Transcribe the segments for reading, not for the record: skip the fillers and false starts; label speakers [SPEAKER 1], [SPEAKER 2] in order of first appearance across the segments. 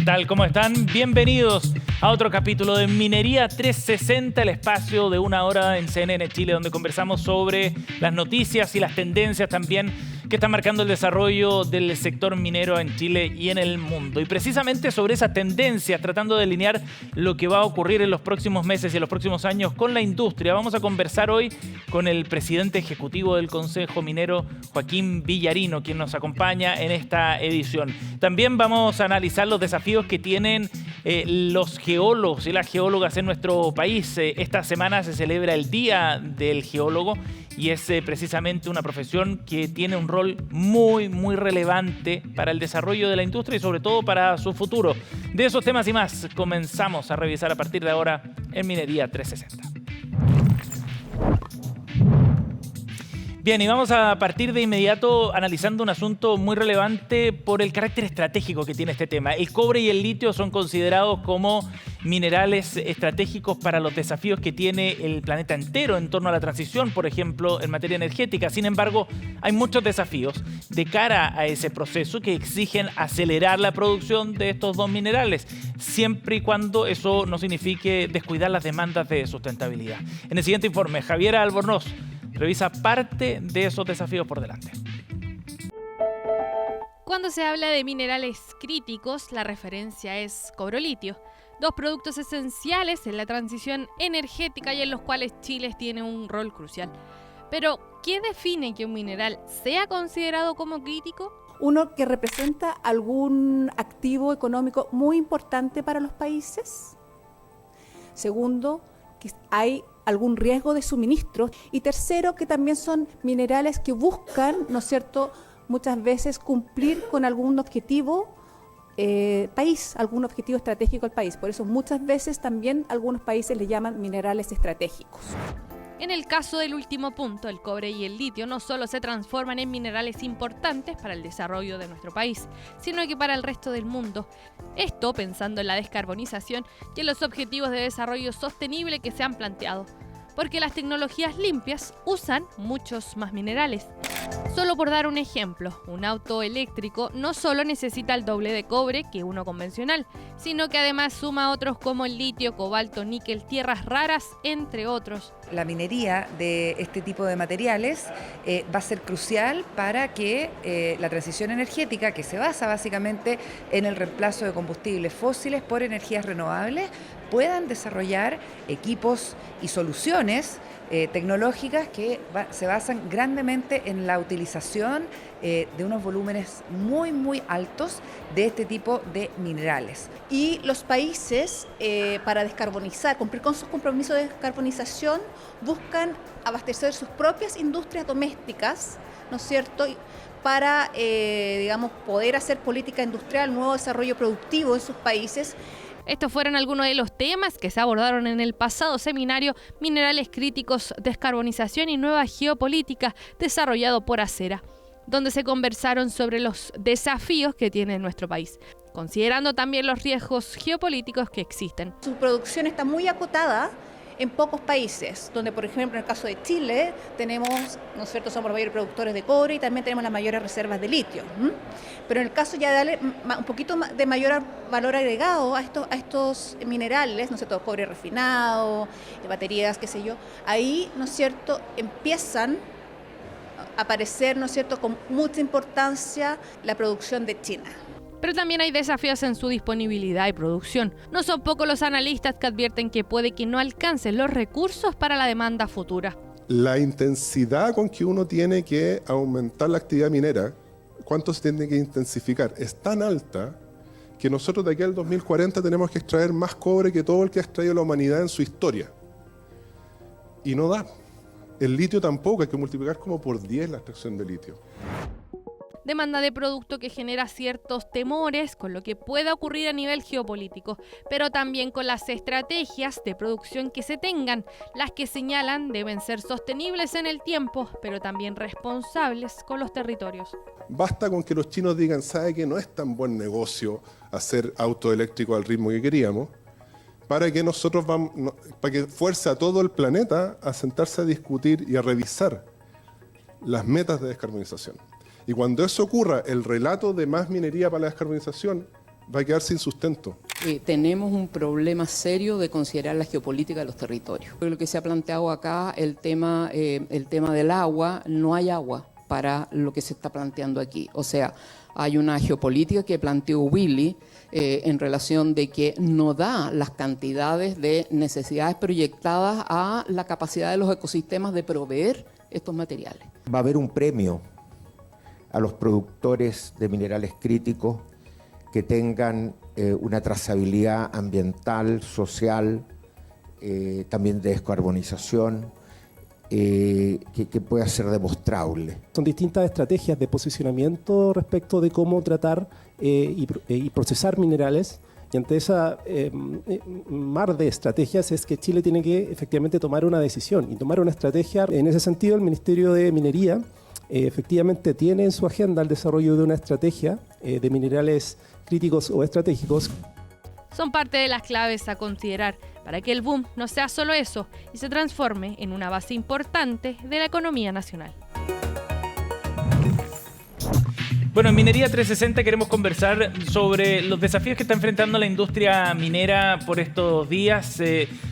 [SPEAKER 1] tal? ¿Cómo están? Bienvenidos a otro capítulo de Minería 360, el espacio de una hora en CNN Chile, donde conversamos sobre las noticias y las tendencias también que están marcando el desarrollo del sector minero en Chile y en el mundo. Y precisamente sobre esas tendencias, tratando de delinear lo que va a ocurrir en los próximos meses y en los próximos años con la industria, vamos a conversar hoy con el presidente ejecutivo del Consejo Minero, Joaquín Villarino, quien nos acompaña en esta edición. También vamos a analizar los desafíos que tienen los geólogos y las geólogas en nuestro país. Esta semana se celebra el Día del Geólogo y es precisamente una profesión que tiene un rol muy relevante para el desarrollo de la industria y sobre todo para su futuro. De esos temas y más comenzamos a revisar a partir de ahora en Minería 360. Bien, y vamos a partir de inmediato analizando un asunto muy relevante por el carácter estratégico que tiene este tema. El cobre y el litio son considerados como minerales estratégicos para los desafíos que tiene el planeta entero en torno a la transición, por ejemplo, en materia energética. Sin embargo, hay muchos desafíos de cara a ese proceso que exigen acelerar la producción de estos dos minerales, siempre y cuando eso no signifique descuidar las demandas de sustentabilidad. En el siguiente informe, Javiera Albornoz revisa parte de esos desafíos por delante.
[SPEAKER 2] Cuando se habla de minerales críticos, la referencia es cobre-litio, dos productos esenciales en la transición energética y en los cuales Chile tiene un rol crucial. Pero, ¿qué define que un mineral sea considerado como crítico?
[SPEAKER 3] Uno, que representa algún activo económico muy importante para los países. Segundo, que hay algún riesgo de suministro. Y tercero, que también son minerales que buscan, ¿no es cierto?, muchas veces cumplir con algún objetivo algún objetivo estratégico al país. Por eso muchas veces también algunos países le llaman minerales estratégicos.
[SPEAKER 2] En el caso del último punto, el cobre y el litio no solo se transforman en minerales importantes para el desarrollo de nuestro país, sino que para el resto del mundo. Esto pensando en la descarbonización y en los objetivos de desarrollo sostenible que se han planteado, porque las tecnologías limpias usan muchos más minerales. Solo por dar un ejemplo, un auto eléctrico no solo necesita el doble de cobre que uno convencional, sino que además suma otros como el litio, cobalto, níquel, tierras raras, entre otros.
[SPEAKER 4] La minería de este tipo de materiales va a ser crucial para que la transición energética, que se basa básicamente en el reemplazo de combustibles fósiles por energías renovables, puedan desarrollar equipos y soluciones tecnológicas que se basan grandemente en la utilización de unos volúmenes muy altos de este tipo de minerales.
[SPEAKER 3] Y los países, para descarbonizar, cumplir con sus compromisos de descarbonización, buscan abastecer sus propias industrias domésticas, ¿no es cierto?, para, poder hacer política industrial, nuevo desarrollo productivo en sus países.
[SPEAKER 2] Estos fueron algunos de los temas que se abordaron en el pasado seminario Minerales Críticos, Descarbonización y Nueva Geopolítica, desarrollado por Acera, donde se conversaron sobre los desafíos que tiene nuestro país, considerando también los riesgos geopolíticos que existen.
[SPEAKER 3] Su producción está muy acotada en pocos países, donde por ejemplo en el caso de Chile tenemos, ¿no es cierto?, somos los mayores productores de cobre y también tenemos las mayores reservas de litio. Pero en el caso ya de darle un poquito de mayor valor agregado a estos minerales, ¿no es cierto?, cobre refinado, baterías, qué sé yo, ahí, ¿no es cierto?, empiezan a aparecer, ¿no es cierto?, con mucha importancia la producción de China.
[SPEAKER 2] Pero también hay desafíos en su disponibilidad y producción. No son pocos los analistas que advierten que puede que no alcancen los recursos para la demanda futura.
[SPEAKER 5] La intensidad con que uno tiene que aumentar la actividad minera, cuánto se tiene que intensificar, es tan alta que nosotros de aquí al 2040 tenemos que extraer más cobre que todo el que ha extraído la humanidad en su historia. Y no da. El litio tampoco, hay que multiplicar como por 10 la extracción de litio.
[SPEAKER 2] Demanda de producto que genera ciertos temores con lo que pueda ocurrir a nivel geopolítico, pero también con las estrategias de producción que se tengan. Las que señalan deben ser sostenibles en el tiempo, pero también responsables con los territorios.
[SPEAKER 5] Basta con que los chinos digan, ¿sabe que no es tan buen negocio hacer auto eléctrico al ritmo que queríamos? Para que para que fuerce a todo el planeta a sentarse a discutir y a revisar las metas de descarbonización. Y cuando eso ocurra, el relato de más minería para la descarbonización va a quedar sin sustento.
[SPEAKER 6] Tenemos un problema serio de considerar la geopolítica de los territorios. Lo que se ha planteado acá, el tema del agua, no hay agua para lo que se está planteando aquí. O sea, hay una geopolítica que planteó Willy en relación de que no da las cantidades de necesidades proyectadas a la capacidad de los ecosistemas de proveer estos materiales.
[SPEAKER 7] Va a haber un premio a los productores de minerales críticos que tengan una trazabilidad ambiental, social, también de descarbonización, que pueda ser demostrable.
[SPEAKER 8] Son distintas estrategias de posicionamiento respecto de cómo tratar y procesar minerales. Y ante esa mar de estrategias es que Chile tiene que efectivamente tomar una decisión y tomar una estrategia. En ese sentido, el Ministerio de Minería efectivamente tiene en su agenda el desarrollo de una estrategia de minerales críticos o estratégicos.
[SPEAKER 2] Son parte de las claves a considerar para que el boom no sea solo eso y se transforme en una base importante de la economía nacional.
[SPEAKER 1] Bueno, en Minería 360 queremos conversar sobre los desafíos que está enfrentando la industria minera por estos días,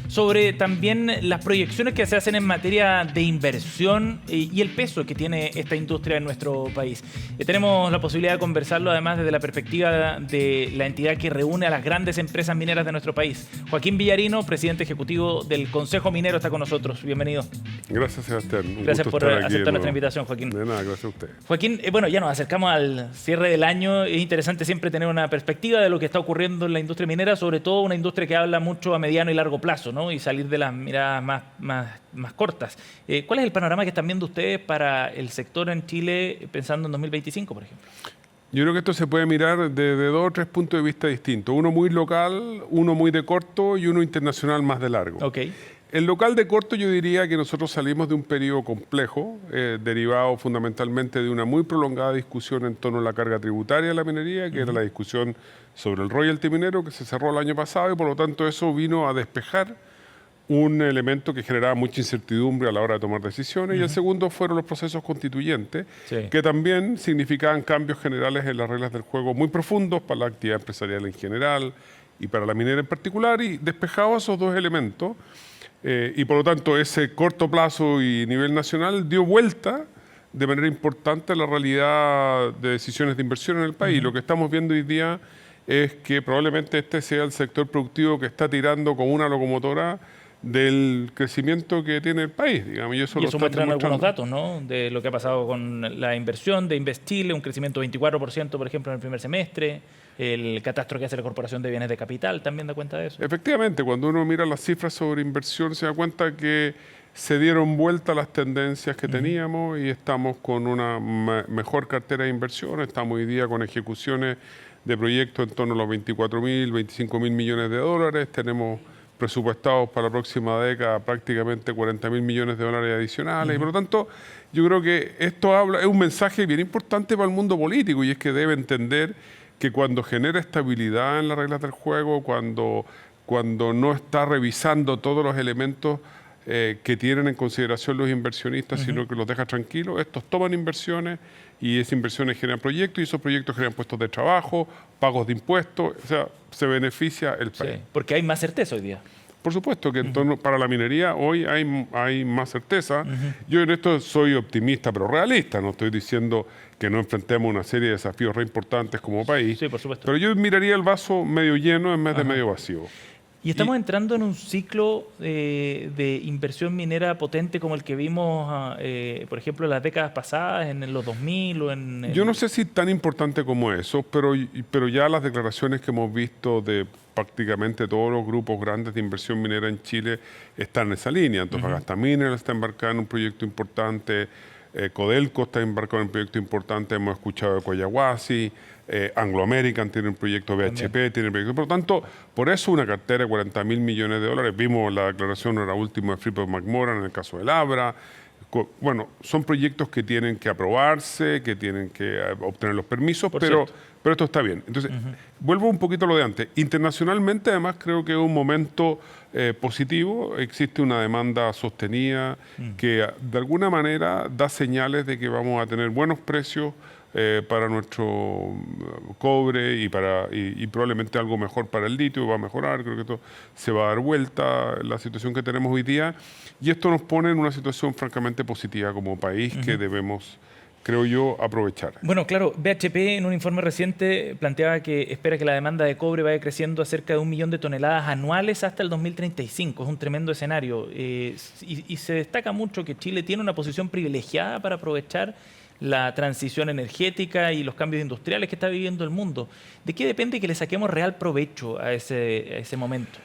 [SPEAKER 1] sobre también las proyecciones que se hacen en materia de inversión y el peso que tiene esta industria en nuestro país. Tenemos la posibilidad de conversarlo además desde la perspectiva de la entidad que reúne a las grandes empresas mineras de nuestro país. Joaquín Villarino, presidente ejecutivo del Consejo Minero, está con nosotros. Bienvenido.
[SPEAKER 9] Gracias, Sebastián.
[SPEAKER 1] Gracias por aceptar nuestra invitación, Joaquín.
[SPEAKER 9] De nada, gracias a usted.
[SPEAKER 1] Joaquín, bueno, ya nos acercamos al cierre del año. Es interesante siempre tener una perspectiva de lo que está ocurriendo en la industria minera, sobre todo una industria que habla mucho a mediano y largo plazo, ¿no? Y salir de las miradas más cortas. ¿Cuál es el panorama que están viendo ustedes para el sector en Chile pensando en 2025, por ejemplo?
[SPEAKER 9] Yo creo que esto se puede mirar desde 2 o 3 puntos de vista distintos. Uno muy local, uno muy de corto y uno internacional más de largo.
[SPEAKER 1] Ok.
[SPEAKER 9] El local de corto yo diría que nosotros salimos de un periodo complejo, derivado fundamentalmente de una muy prolongada discusión en torno a la carga tributaria de la minería, que era la discusión sobre el royalty minero que se cerró el año pasado y por lo tanto eso vino a despejar un elemento que generaba mucha incertidumbre a la hora de tomar decisiones. Y el segundo fueron los procesos constituyentes, que también significaban cambios generales en las reglas del juego muy profundos para la actividad empresarial en general y para la minera en particular, y despejados esos dos elementos, y por lo tanto ese corto plazo y nivel nacional dio vuelta de manera importante a la realidad de decisiones de inversión en el país. Lo que estamos viendo hoy día es que probablemente este sea el sector productivo que está tirando como una locomotora del crecimiento que tiene el país, digamos. Y eso
[SPEAKER 1] muestran algunos datos, ¿no? De lo que ha pasado con la inversión de Invest Chile, un crecimiento de 24%, por ejemplo, en el primer semestre. El catastro que hace la Corporación de Bienes de Capital también da cuenta de eso.
[SPEAKER 9] Efectivamente, cuando uno mira las cifras sobre inversión se da cuenta que se dieron vuelta las tendencias que teníamos y estamos con una mejor cartera de inversión. Estamos hoy día con ejecuciones de proyectos en torno a los 24.000, 25.000 millones de dólares. Tenemos presupuestados para la próxima década prácticamente 40.000 millones de dólares adicionales. Y por lo tanto, yo creo que esto es un mensaje bien importante para el mundo político, y es que debe entender que cuando genera estabilidad en las reglas del juego, cuando no está revisando todos los elementos que tienen en consideración los inversionistas, sino que los deja tranquilos, estos toman inversiones y esas inversiones generan proyectos y esos proyectos generan puestos de trabajo, pagos de impuestos, o sea, se beneficia el país.
[SPEAKER 1] Sí, porque hay más certeza hoy día.
[SPEAKER 9] Por supuesto que para la minería hoy hay más certeza. Yo en esto soy optimista, pero realista. No estoy diciendo que no enfrentemos una serie de desafíos re importantes como país.
[SPEAKER 1] Sí, por supuesto.
[SPEAKER 9] Pero yo miraría el vaso medio lleno en vez de medio vacío.
[SPEAKER 1] Y estamos entrando en un ciclo de inversión minera potente como el que vimos, por ejemplo, en las décadas pasadas, en los 2000 o en...
[SPEAKER 9] Yo no sé si tan importante como eso, pero ya las declaraciones que hemos visto de prácticamente todos los grupos grandes de inversión minera en Chile están en esa línea. Antofagasta Mineral está embarcada en un proyecto importante, Codelco está embarcado en un proyecto importante, hemos escuchado de Collahuasi, Anglo American tiene un proyecto, BHP tiene un proyecto. Por lo tanto, por eso una cartera de 40.000 millones de dólares. Vimos la declaración ahora última de Freeport-McMoRan en el caso del Abra. Bueno, son proyectos que tienen que aprobarse, que tienen que obtener los permisos, pero esto está bien. Entonces, vuelvo un poquito a lo de antes. Internacionalmente, además, creo que es un momento positivo. Existe una demanda sostenida que, de alguna manera, da señales de que vamos a tener buenos precios para nuestro cobre y probablemente algo mejor para el litio, va a mejorar, creo que esto se va a dar vuelta la situación que tenemos hoy día y esto nos pone en una situación francamente positiva como país que debemos, creo yo, aprovechar.
[SPEAKER 1] Bueno, claro, BHP en un informe reciente planteaba que espera que la demanda de cobre vaya creciendo a cerca de 1 millón de toneladas anuales hasta el 2035. Es un tremendo escenario. Y se destaca mucho que Chile tiene una posición privilegiada para aprovechar la transición energética y los cambios industriales que está viviendo el mundo. ¿De qué depende que le saquemos real provecho a ese momento?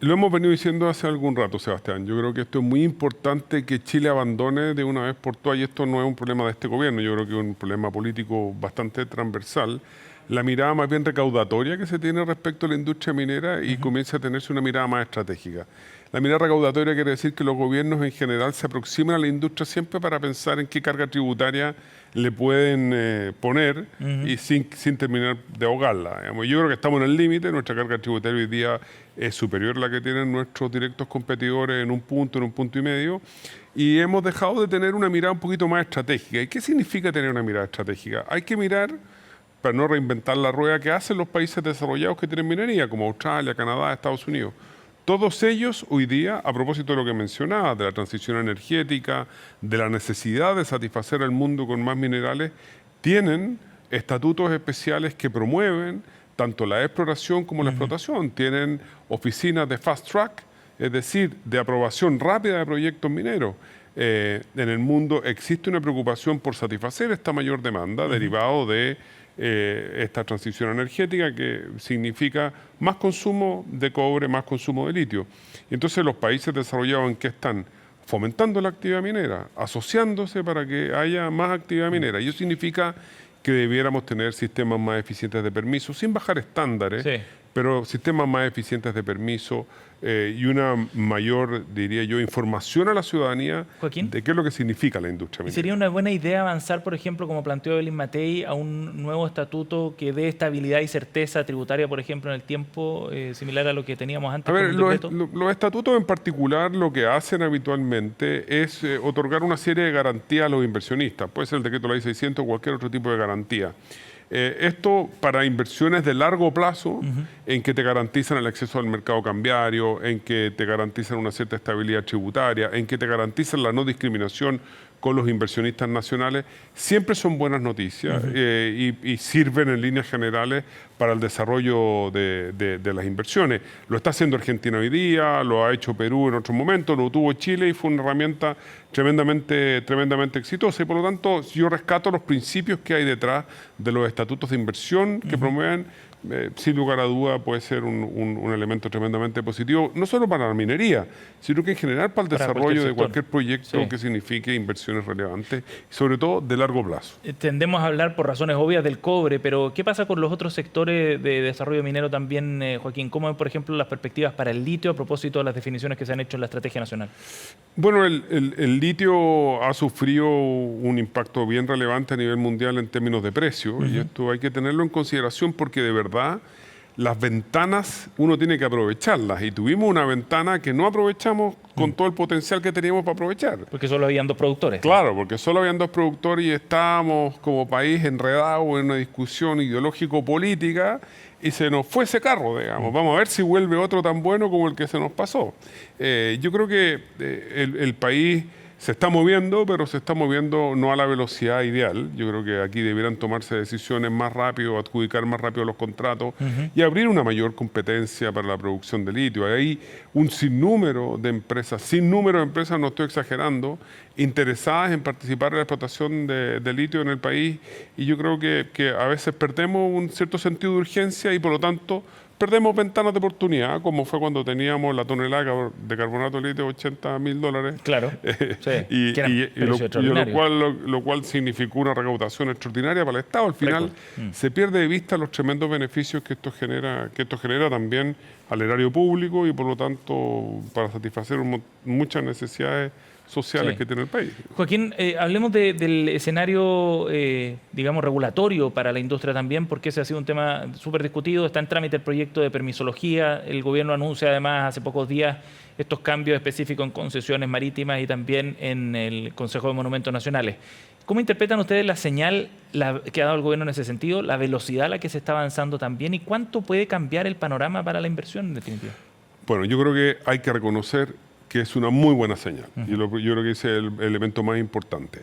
[SPEAKER 9] Lo hemos venido diciendo hace algún rato, Sebastián. Yo creo que esto es muy importante que Chile abandone de una vez por todas, y esto no es un problema de este gobierno, yo creo que es un problema político bastante transversal, la mirada más bien recaudatoria que se tiene respecto a la industria minera y comienza a tenerse una mirada más estratégica. La mirada recaudatoria quiere decir que los gobiernos en general se aproximan a la industria siempre para pensar en qué carga tributaria le pueden poner y sin terminar de ahogarla. Digamos. Yo creo que estamos en el límite, nuestra carga tributaria hoy día es superior a la que tienen nuestros directos competidores en un punto y medio, y hemos dejado de tener una mirada un poquito más estratégica. ¿Y qué significa tener una mirada estratégica? Hay que mirar, para no reinventar la rueda, que hacen los países desarrollados que tienen minería, como Australia, Canadá, Estados Unidos. Todos ellos hoy día, a propósito de lo que mencionaba, de la transición energética, de la necesidad de satisfacer al mundo con más minerales, tienen estatutos especiales que promueven tanto la exploración como la explotación. Tienen oficinas de fast track, es decir, de aprobación rápida de proyectos mineros. En el mundo existe una preocupación por satisfacer esta mayor demanda derivado de esta transición energética que significa más consumo de cobre, más consumo de litio. Y entonces los países desarrollados en que están fomentando la actividad minera, asociándose para que haya más actividad minera. Y eso significa que debiéramos tener sistemas más eficientes de permiso, sin bajar estándares, pero sistemas más eficientes de permiso y una mayor, diría yo, información a la ciudadanía
[SPEAKER 1] Joaquín,
[SPEAKER 9] de qué es lo que significa la industria minera.
[SPEAKER 1] ¿Sería una buena idea avanzar, por ejemplo, como planteó Evelyn Matei, a un nuevo estatuto que dé estabilidad y certeza tributaria, por ejemplo, en el tiempo, similar a lo que teníamos antes?
[SPEAKER 9] A ver,
[SPEAKER 1] con el decreto?
[SPEAKER 9] los estatutos en particular lo que hacen habitualmente es otorgar una serie de garantías a los inversionistas. Puede ser el decreto Ley 600 o cualquier otro tipo de garantía. Esto para inversiones de largo plazo, en que te garantizan el acceso al mercado cambiario, en que te garantizan una cierta estabilidad tributaria, en que te garantizan la no discriminación con los inversionistas nacionales, siempre son buenas noticias y sirven en líneas generales para el desarrollo de las inversiones. Lo está haciendo Argentina hoy día, lo ha hecho Perú en otros momentos, lo tuvo Chile y fue una herramienta tremendamente exitosa. Y por lo tanto, yo rescato los principios que hay detrás de los estatutos de inversión que promueven. Sin lugar a duda puede ser un elemento tremendamente positivo, no solo para la minería, sino que en general para el desarrollo de cualquier proyecto que signifique inversiones relevantes, y sobre todo de largo plazo.
[SPEAKER 1] Tendemos a hablar por razones obvias del cobre, pero ¿qué pasa con los otros sectores de desarrollo minero también, Joaquín? ¿Cómo ven, por ejemplo, las perspectivas para el litio a propósito de las definiciones que se han hecho en la estrategia nacional?
[SPEAKER 9] Bueno, el litio ha sufrido un impacto bien relevante a nivel mundial en términos de precio, y esto hay que tenerlo en consideración porque de verdad las ventanas uno tiene que aprovecharlas, y tuvimos una ventana que no aprovechamos con todo el potencial que teníamos para aprovechar.
[SPEAKER 1] Porque solo habían 2 productores.
[SPEAKER 9] Claro, porque solo habían 2 productores y estábamos como país enredados en una discusión ideológico-política y se nos fue ese carro, digamos. Vamos a ver si vuelve otro tan bueno como el que se nos pasó. Yo creo que el país se está moviendo, pero se está moviendo no a la velocidad ideal. Yo creo que aquí debieran tomarse decisiones más rápido, adjudicar más rápido los contratos y abrir una mayor competencia para la producción de litio. Hay un sinnúmero de empresas, no estoy exagerando, interesadas en participar en la explotación de litio en el país, y yo creo que a veces perdemos un cierto sentido de urgencia y por lo tanto perdemos ventanas de oportunidad, como fue cuando teníamos la tonelada de carbonato de litio $80.000.
[SPEAKER 1] Claro,
[SPEAKER 9] lo cual significó una recaudación extraordinaria para el Estado. Al final se pierde de vista los tremendos beneficios que esto genera también al erario público y por lo tanto para satisfacer muchas necesidades sociales que tiene el país.
[SPEAKER 1] Joaquín, hablemos del escenario, digamos, regulatorio para la industria también, porque ese ha sido un tema súper discutido. Está en trámite el proyecto de permisología. El gobierno anuncia además hace pocos días estos cambios específicos en concesiones marítimas y también en el Consejo de Monumentos Nacionales. ¿Cómo interpretan ustedes la señal que ha dado el gobierno en ese sentido, la velocidad a la que se está avanzando también y cuánto puede cambiar el panorama para la inversión en definitiva?
[SPEAKER 9] Bueno, yo creo que hay que reconocer que es una muy buena señal. Yo creo que ese es el elemento más importante.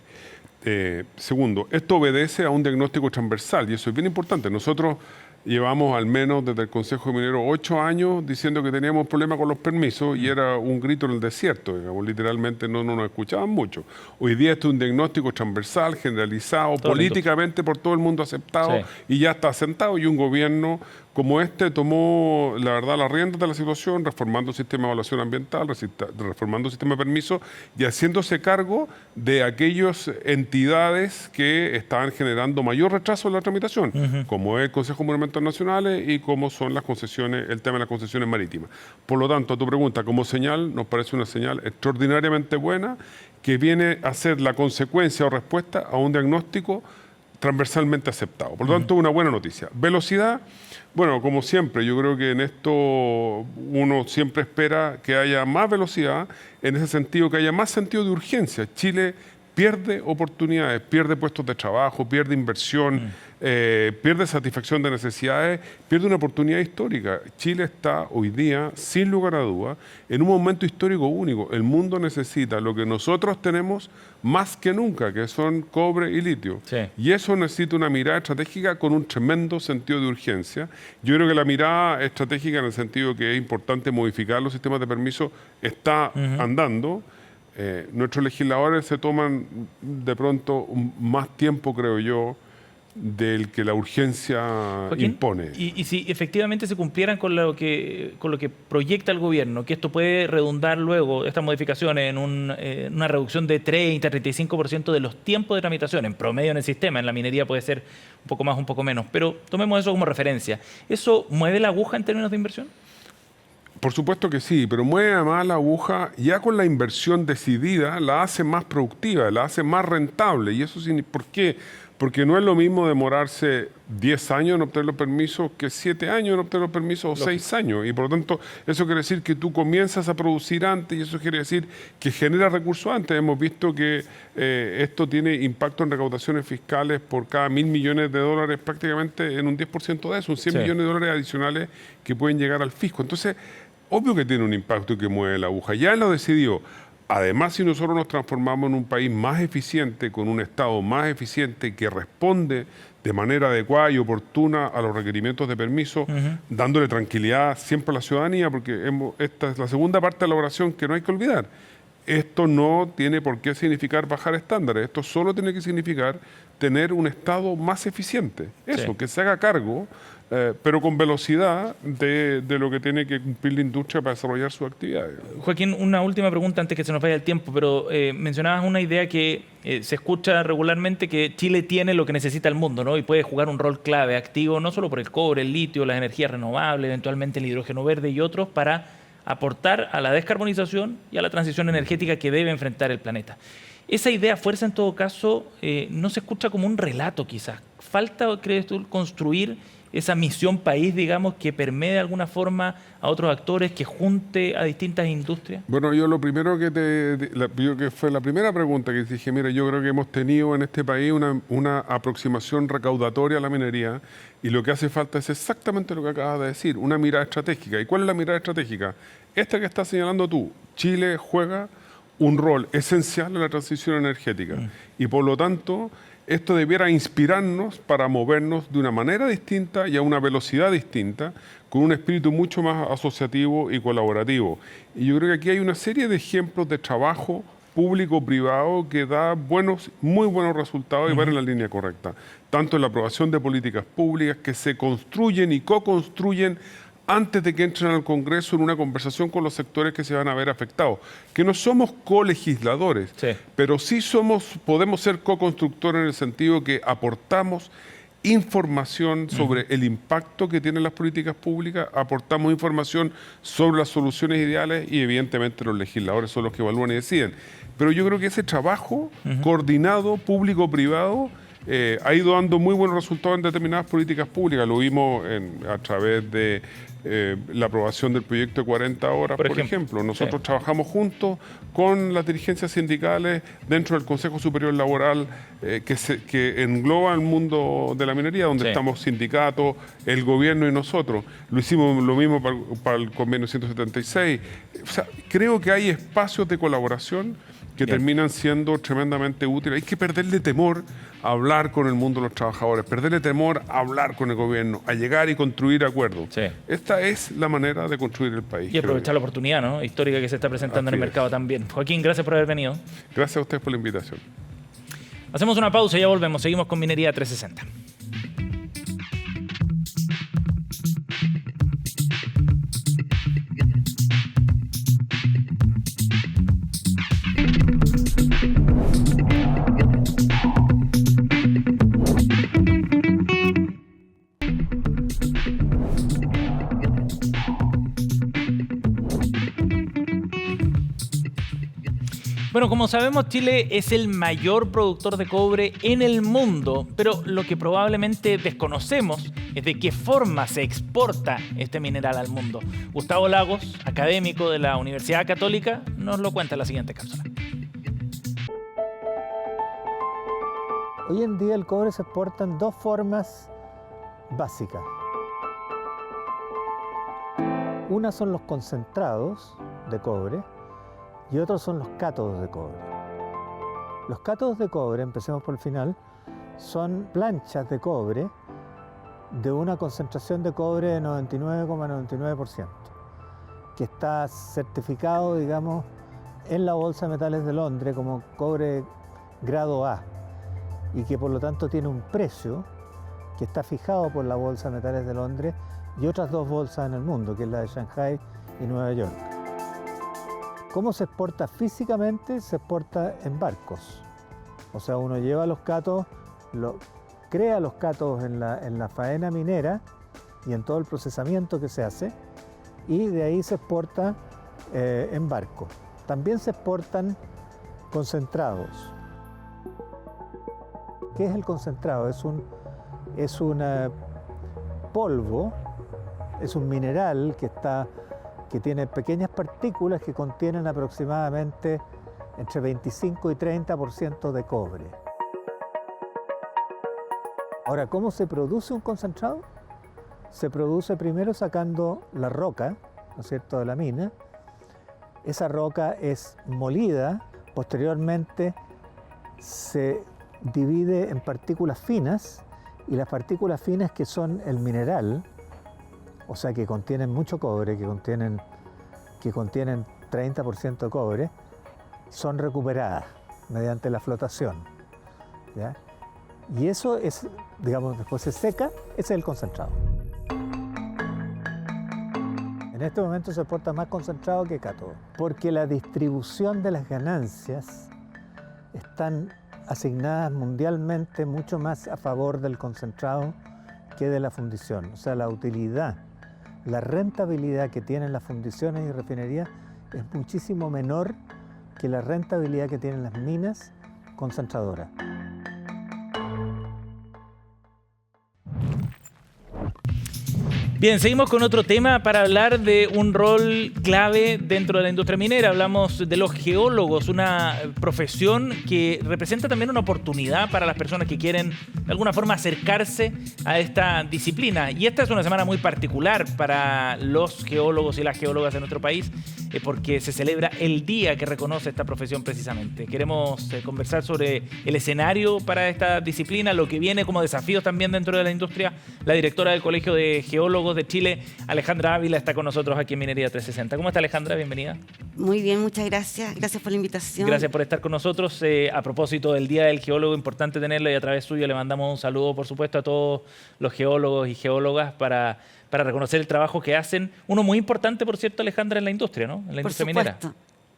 [SPEAKER 9] Segundo, esto obedece a un diagnóstico transversal y eso es bien importante. Nosotros llevamos al menos desde el Consejo Minero 8 años diciendo que teníamos problemas con los permisos y era un grito en el desierto, digamos, literalmente no nos escuchaban mucho. Hoy día esto es un diagnóstico transversal, generalizado, políticamente por todo el mundo aceptado y ya está asentado y un gobierno como este tomó, la verdad, las riendas de la situación, reformando el sistema de evaluación ambiental, reformando el sistema de permisos y haciéndose cargo de aquellas entidades que estaban generando mayor retraso en la tramitación, como es el Consejo de Monumentos Nacionales y como son las concesiones, el tema de las concesiones marítimas. Por lo tanto, a tu pregunta, como señal, nos parece una señal extraordinariamente buena que viene a ser la consecuencia o respuesta a un diagnóstico transversalmente aceptado. Por lo tanto, una buena noticia. Velocidad. Bueno, como siempre, yo creo que en esto uno siempre espera que haya más velocidad, en ese sentido que haya más sentido de urgencia. Chile pierde oportunidades, pierde puestos de trabajo, pierde inversión, pierde satisfacción de necesidades, pierde una oportunidad histórica. Chile está hoy día, sin lugar a dudas, en un momento histórico único. El mundo necesita lo que nosotros tenemos más que nunca, que son cobre y litio. Y eso necesita una mirada estratégica con un tremendo sentido de urgencia. Yo creo que la mirada estratégica en el sentido que es importante modificar los sistemas de permiso está andando. Nuestros legisladores se toman de pronto más tiempo, creo yo, del que la urgencia
[SPEAKER 1] Joaquín,
[SPEAKER 9] impone.
[SPEAKER 1] Y si efectivamente se cumplieran con lo que proyecta el gobierno, que esto puede redundar luego, estas modificaciones, en una reducción de 30-35% de los tiempos de tramitación, en promedio en el sistema, en la minería puede ser un poco más, un poco menos, pero tomemos eso como referencia. ¿Eso mueve la aguja en términos de inversión?
[SPEAKER 9] Por supuesto que sí, pero mueve además la aguja, ya con la inversión decidida, la hace más productiva, la hace más rentable. ¿Y eso por qué? Porque no es lo mismo demorarse 10 años en obtener los permisos que 7 años en obtener los permisos o 6 años. Y por lo tanto, eso quiere decir que tú comienzas a producir antes y eso quiere decir que genera recursos antes. Hemos visto que esto tiene impacto en recaudaciones fiscales por cada 1.000 millones de dólares, prácticamente en un 10% de eso, un 100 millones de dólares adicionales que pueden llegar al fisco. Entonces, obvio que tiene un impacto y que mueve la aguja. Ya lo decidió. Además, si nosotros nos transformamos en un país más eficiente, con un Estado más eficiente que responde de manera adecuada y oportuna a los requerimientos de permiso, dándole tranquilidad siempre a la ciudadanía, porque esta es la segunda parte de la oración que no hay que olvidar. Esto no tiene por qué significar bajar estándares, esto solo tiene que significar tener un Estado más eficiente. Eso, que se haga cargo, pero con velocidad de lo que tiene que cumplir la industria para desarrollar sus actividades.
[SPEAKER 1] Joaquín, una última pregunta antes que se nos vaya el tiempo, pero mencionabas una idea que se escucha regularmente, que Chile tiene lo que necesita el mundo, ¿no? Y puede jugar un rol clave, activo, no solo por el cobre, el litio, las energías renovables, eventualmente el hidrógeno verde y otros, para aportar a la descarbonización y a la transición energética que debe enfrentar el planeta. Esa idea fuerza, en todo caso, no se escucha como un relato quizás. ¿Falta, crees tú, construir esa misión país, digamos, que permee de alguna forma a otros actores, que junte a distintas industrias?
[SPEAKER 9] Bueno, yo lo primero que fue la primera pregunta que dije, mira, yo creo que hemos tenido en este país una aproximación recaudatoria a la minería y lo que hace falta es exactamente lo que acabas de decir, una mirada estratégica. ¿Y cuál es la mirada estratégica? Esta que estás señalando tú. Chile juega un rol esencial en la transición energética y por lo tanto esto debiera inspirarnos para movernos de una manera distinta y a una velocidad distinta, con un espíritu mucho más asociativo y colaborativo. Y yo creo que aquí hay una serie de ejemplos de trabajo público-privado que da muy buenos resultados y van en la línea correcta. Tanto en la aprobación de políticas públicas que se construyen y co-construyen antes de que entren al Congreso en una conversación con los sectores que se van a ver afectados. Que no somos colegisladores, pero sí podemos ser co-constructores en el sentido que aportamos información sobre el impacto que tienen las políticas públicas, aportamos información sobre las soluciones ideales y evidentemente los legisladores son los que evalúan y deciden. Pero yo creo que ese trabajo coordinado, público-privado, ha ido dando muy buenos resultados en determinadas políticas públicas. Lo vimos a través de la aprobación del proyecto de 40 horas, por ejemplo. Nosotros trabajamos juntos con las dirigencias sindicales dentro del Consejo Superior Laboral que engloba el mundo de la minería, donde estamos sindicatos, el gobierno y nosotros. Lo hicimos lo mismo para el convenio 176. O sea, creo que hay espacios de colaboración que terminan siendo tremendamente útiles. Hay que perderle temor a hablar con el mundo de los trabajadores, perderle temor a hablar con el gobierno, a llegar y construir acuerdos. Esta es la manera de construir el país.
[SPEAKER 1] Y aprovechar la oportunidad, ¿no?, histórica que se está presentando en el mercado también. Joaquín, gracias por haber venido.
[SPEAKER 9] Gracias a ustedes por la invitación.
[SPEAKER 1] Hacemos una pausa y ya volvemos. Seguimos con Minería 360. Bueno, como sabemos, Chile es el mayor productor de cobre en el mundo, pero lo que probablemente desconocemos es de qué forma se exporta este mineral al mundo. Gustavo Lagos, académico de la Universidad Católica, nos lo cuenta en la siguiente cápsula.
[SPEAKER 10] Hoy en día el cobre se exporta en dos formas básicas. Una son los concentrados de cobre y otros son los cátodos de cobre. Los cátodos de cobre, empecemos por el final, son planchas de cobre de una concentración de cobre de 99,99%, que está certificado, digamos, en la Bolsa de Metales de Londres como cobre grado A y que por lo tanto tiene un precio que está fijado por la Bolsa de Metales de Londres y otras dos bolsas en el mundo, que es la de Shanghai y Nueva York. ¿Cómo se exporta físicamente? Se exporta en barcos. O sea, uno lleva los cátodos, crea los cátodos en la faena minera y en todo el procesamiento que se hace, y de ahí se exporta en barco. También se exportan concentrados. ¿Qué es el concentrado? Es un polvo, es un mineral que tiene pequeñas partículas que contienen aproximadamente entre 25 y 30% de cobre. Ahora, ¿cómo se produce un concentrado? Se produce primero sacando la roca, ¿no es cierto?, de la mina. Esa roca es molida, posteriormente se divide en partículas finas, y las partículas finas, que son el mineral, o sea, que contienen mucho cobre, que contienen 30% de cobre, son recuperadas mediante la flotación, ¿ya? Y eso es, digamos, después se seca, ese es el concentrado. En este momento se exporta más concentrado que cátodo, porque la distribución de las ganancias están asignadas mundialmente mucho más a favor del concentrado que de la fundición. O sea, la utilidad, la rentabilidad que tienen las fundiciones y refinerías es muchísimo menor que la rentabilidad que tienen las minas concentradoras.
[SPEAKER 1] Bien, seguimos con otro tema para hablar de un rol clave dentro de la industria minera. Hablamos de los geólogos, una profesión que representa también una oportunidad para las personas que quieren de alguna forma acercarse a esta disciplina. Y esta es una semana muy particular para los geólogos y las geólogas de nuestro país, porque se celebra el día que reconoce esta profesión precisamente. Queremos conversar sobre el escenario para esta disciplina, lo que viene como desafíos también dentro de la industria. La directora del Colegio de Geólogos de Chile, Alejandra Ávila, está con nosotros aquí en Minería 360. ¿Cómo está, Alejandra? Bienvenida.
[SPEAKER 11] Muy bien, muchas gracias. Gracias por la invitación.
[SPEAKER 1] Gracias por estar con nosotros. A propósito del Día del Geólogo, importante tenerlo, y a través suyo le mandamos un saludo, por supuesto, a todos los geólogos y geólogas para reconocer el trabajo que hacen. Uno muy importante, por cierto, Alejandra, en la industria, ¿no? En la industria minera.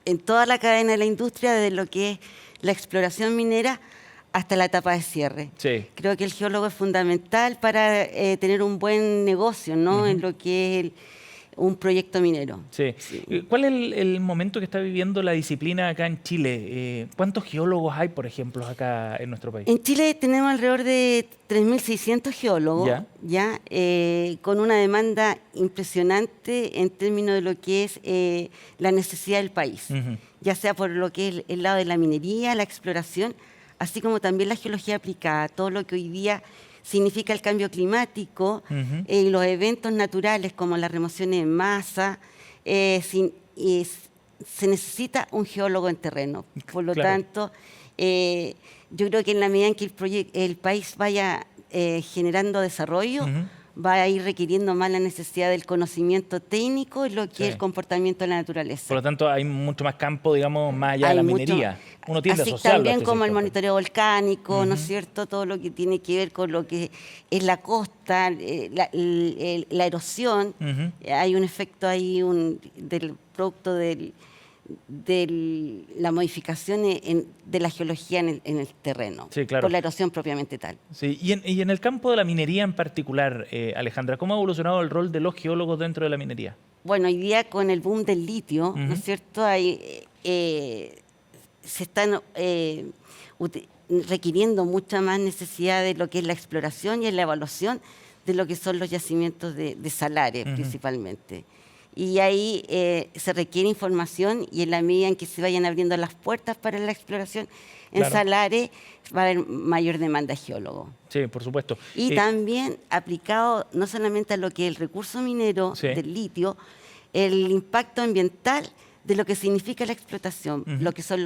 [SPEAKER 11] En toda la cadena de la industria, desde lo que es la exploración minera hasta la etapa de cierre.
[SPEAKER 1] Sí.
[SPEAKER 11] Creo que el geólogo es fundamental para tener un buen negocio, ¿no? En lo que es un proyecto minero.
[SPEAKER 1] Sí. ¿Cuál es el momento que está viviendo la disciplina acá en Chile? ¿Cuántos geólogos hay, por ejemplo, acá en nuestro país?
[SPEAKER 11] En Chile tenemos alrededor de 3.600 geólogos, con una demanda impresionante en términos de lo que es la necesidad del país, ya sea por lo que es el lado de la minería, la exploración, así como también la geología aplicada, todo lo que hoy día significa el cambio climático, los eventos naturales como las remociones en masa, se necesita un geólogo en terreno. Por lo tanto, yo creo que en la medida en que el país vaya generando desarrollo, va a ir requiriendo más la necesidad del conocimiento técnico y lo que es el comportamiento de la naturaleza.
[SPEAKER 1] Por lo tanto, hay mucho más campo, digamos, más allá de la minería. Uno tiende a asociarlo
[SPEAKER 11] también
[SPEAKER 1] a este
[SPEAKER 11] como el
[SPEAKER 1] sector.
[SPEAKER 11] monitoreo volcánico, ¿no es cierto? Todo lo que tiene que ver con lo que es la costa, la erosión. Hay un efecto ahí del producto de la modificación de la geología en el terreno, por la erosión propiamente tal.
[SPEAKER 1] Sí. Y en el campo de la minería en particular, Alejandra, ¿cómo ha evolucionado el rol de los geólogos dentro de la minería?
[SPEAKER 11] Bueno, hoy día con el boom del litio, ¿no es cierto? Se están requiriendo mucha más necesidad de lo que es la exploración y en la evaluación de lo que son los yacimientos de salares principalmente. Y ahí se requiere información y en la medida en que se vayan abriendo las puertas para la exploración en salares va a haber mayor demanda de geólogos.
[SPEAKER 1] Sí, por supuesto.
[SPEAKER 11] Y también aplicado no solamente a lo que es el recurso minero del litio, el impacto ambiental de lo que significa la explotación, lo que son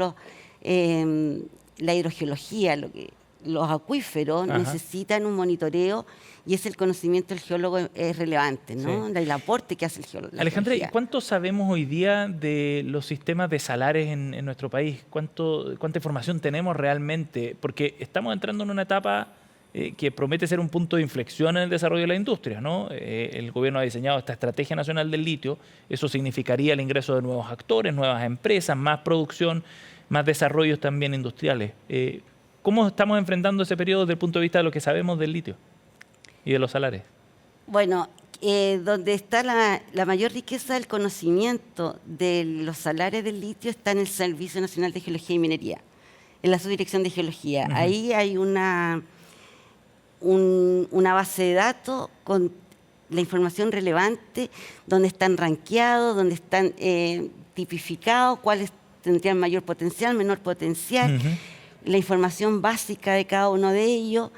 [SPEAKER 11] la hidrogeología, los acuíferos necesitan un monitoreo y es el conocimiento del geólogo es relevante, ¿no? El aporte que hace el geólogo.
[SPEAKER 1] Alejandra, ¿y cuánto sabemos hoy día de los sistemas de salares en nuestro país? ¿Cuánta información tenemos realmente? Porque estamos entrando en una etapa que promete ser un punto de inflexión en el desarrollo de la industria, ¿no? El gobierno ha diseñado esta Estrategia Nacional del Litio. Eso significaría el ingreso de nuevos actores, nuevas empresas, más producción, más desarrollos también industriales. ¿Cómo estamos enfrentando ese periodo desde el punto de vista de lo que sabemos del litio y de los salares?
[SPEAKER 11] Bueno, donde está la mayor riqueza del conocimiento de los salares del litio está en el Servicio Nacional de Geología y Minería, en la Subdirección de Geología. Ahí hay una base de datos con la información relevante, donde están rankeados, donde están tipificados, cuáles tendrían mayor potencial, menor potencial, la información básica de cada uno de ellos.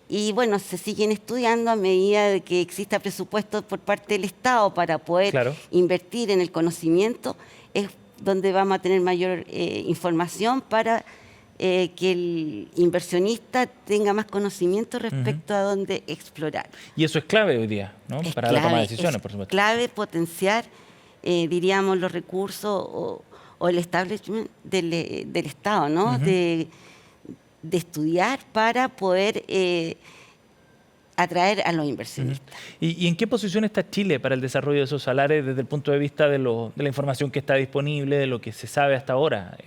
[SPEAKER 11] Y bueno, se siguen estudiando a medida de que exista presupuesto por parte del Estado para poder invertir en el conocimiento, es donde vamos a tener mayor información para que el inversionista tenga más conocimiento respecto a dónde explorar.
[SPEAKER 1] Y eso es clave hoy día, ¿no? Para la toma de decisiones, por supuesto.
[SPEAKER 11] Es clave potenciar, diríamos, los recursos o el establishment del Estado, ¿no? De estudiar para poder atraer a los inversionistas.
[SPEAKER 1] ¿Y en qué posición está Chile para el desarrollo de esos salares desde el punto de vista de la información que está disponible, de lo que se sabe hasta ahora?